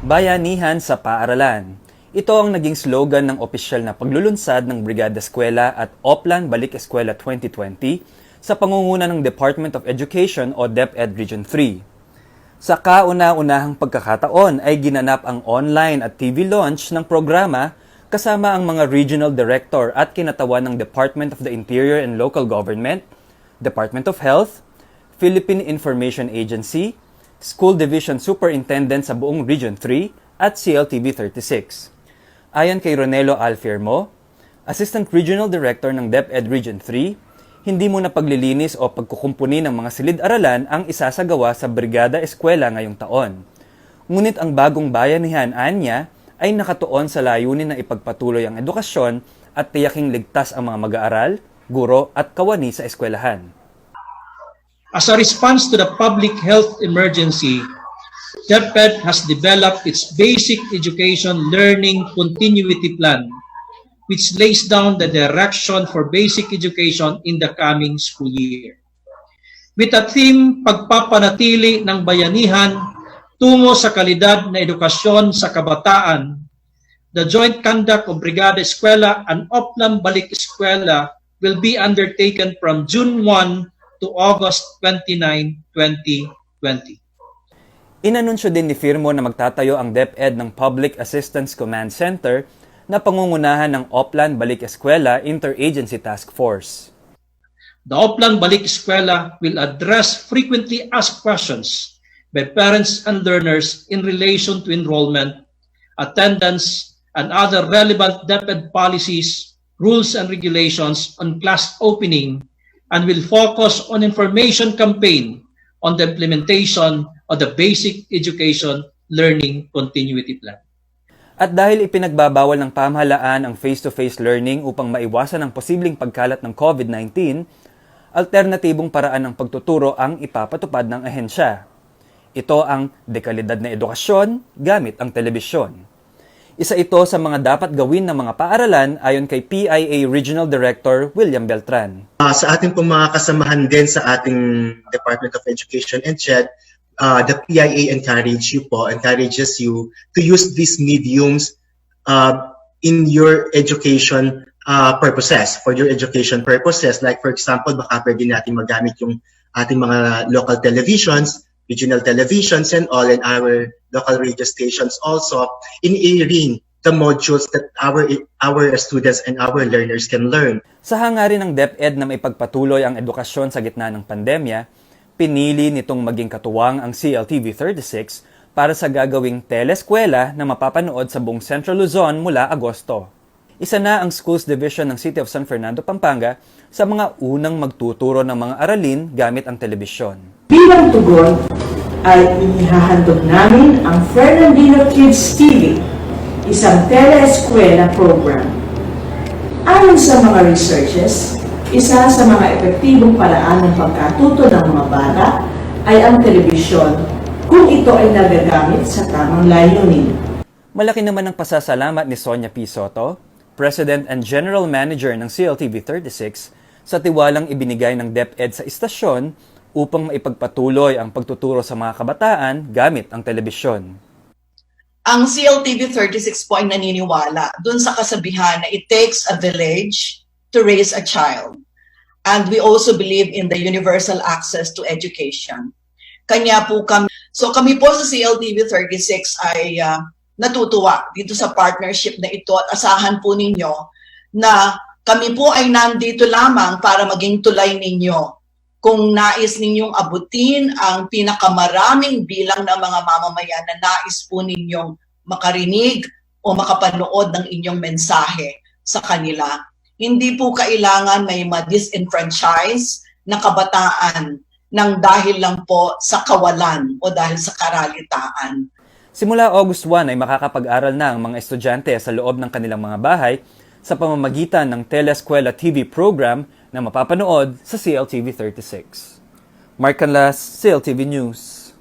Bayanihan sa paaralan. Ito ang naging slogan ng opisyal na paglulunsad ng Brigada Eskwela at Oplan Balik Eskwela 2020 sa pangunguna ng Department of Education o DepEd Region 3. Sa kauna-unahang pagkakataon ay ginanap ang online at TV launch ng programa kasama ang mga regional director at kinatawan ng Department of the Interior and Local Government, Department of Health, Philippine Information Agency, School Division Superintendent sa buong Region 3 at CLTV 36. Ayon kay Ronelo Alfiermo, Assistant Regional Director ng DepEd Region 3, hindi mo na paglilinis o pagkukumpuni ng mga silid-aralan ang isasagawa sa Brigada Eskwela ngayong taon. Ngunit ang bagong bayanihan anya ay nakatuon sa layunin na ipagpatuloy ang edukasyon at tiyaking ligtas ang mga mag-aaral, guro at kawani sa eskwelahan. As a response to the public health emergency, DepEd has developed its Basic Education Learning Continuity Plan, which lays down the direction for basic education in the coming school year. With a theme, pagpapanatili ng bayanihan tungo sa kalidad na edukasyon sa kabataan, the joint conduct of Brigada Eskwela and Oplan Balik Eskwela will be undertaken from June 1 to August 29, 2020. Inanunsyo din ni Firmo na magtatayo ang DepEd ng Public Assistance Command Center na pangungunahan ng Oplan Balik Eskwela Interagency Task Force. The Oplan Balik Eskwela will address frequently asked questions by parents and learners in relation to enrollment, attendance, and other relevant DepEd policies, rules, and regulations on class opening, and will focus on information campaign on the implementation of the Basic Education Learning Continuity Plan. At dahil ipinagbabawal ng pamahalaan ang face-to-face learning upang maiwasan ang posibleng pagkalat ng COVID-19, alternatibong paraan ng pagtuturo ang ipapatupad ng ahensya. Ito ang dekalidad na edukasyon gamit ang telebisyon. Isa ito sa mga dapat gawin ng mga paaralan ayon kay PIA Regional Director William Beltran. Sa ating pong mga kasamahan din sa ating Department of Education and CHED, the PIA encourages you to use these mediums in your education purposes, for your education purposes. Like for example, baka pwede natin magamit yung ating mga local televisions, regional televisions and all, and our local radio stations also in airing the modules that our students and our learners can learn. Sa hangarin ng DepEd na maipagpatuloy ang edukasyon sa gitna ng pandemya, pinili nitong maging katuwang ang CLTV 36 para sa gagawing teleskwela na mapapanood sa buong Central Luzon mula Agosto. Isa na ang Schools Division ng City of San Fernando, Pampanga sa mga unang magtuturo ng mga aralin gamit ang telebisyon. Bilang tugon ay inihahandog namin ang Fernandino Kids TV, isang teleeskwela program. Ayon sa mga researches, isa sa mga epektibong paraan ng pagkatuto ng mga bata ay ang telebisyon kung ito ay nagagamit sa tamang layunin. Malaki naman ang pasasalamat ni Sonia P. Soto, President and General Manager ng CLTV 36, sa tiwalang ibinigay ng DepEd sa istasyon upang maipagpatuloy ang pagtuturo sa mga kabataan gamit ang telebisyon. Ang CLTV 36 po ay naniniwala dun sa kasabihan na it takes a village to raise a child. And we also believe in the universal access to education. Kanya po kami po sa CLTV 36 ay natutuwa dito sa partnership na ito at asahan po ninyo na kami po ay nandito lamang para maging tulay ninyo kung nais ninyong abutin ang pinakamaraming bilang ng mga mamamayan na nais po ninyong makarinig o makapanood ng inyong mensahe sa kanila. Hindi po kailangan may ma-disenfranchise na kabataan ng dahil lang po sa kawalan o dahil sa karalitaan. Simula August 1 ay makakapag-aral na ang mga estudyante sa loob ng kanilang mga bahay sa pamamagitan ng Teleskwela TV program na mapapanood sa CLTV 36. Mark Canlas, CLTV News.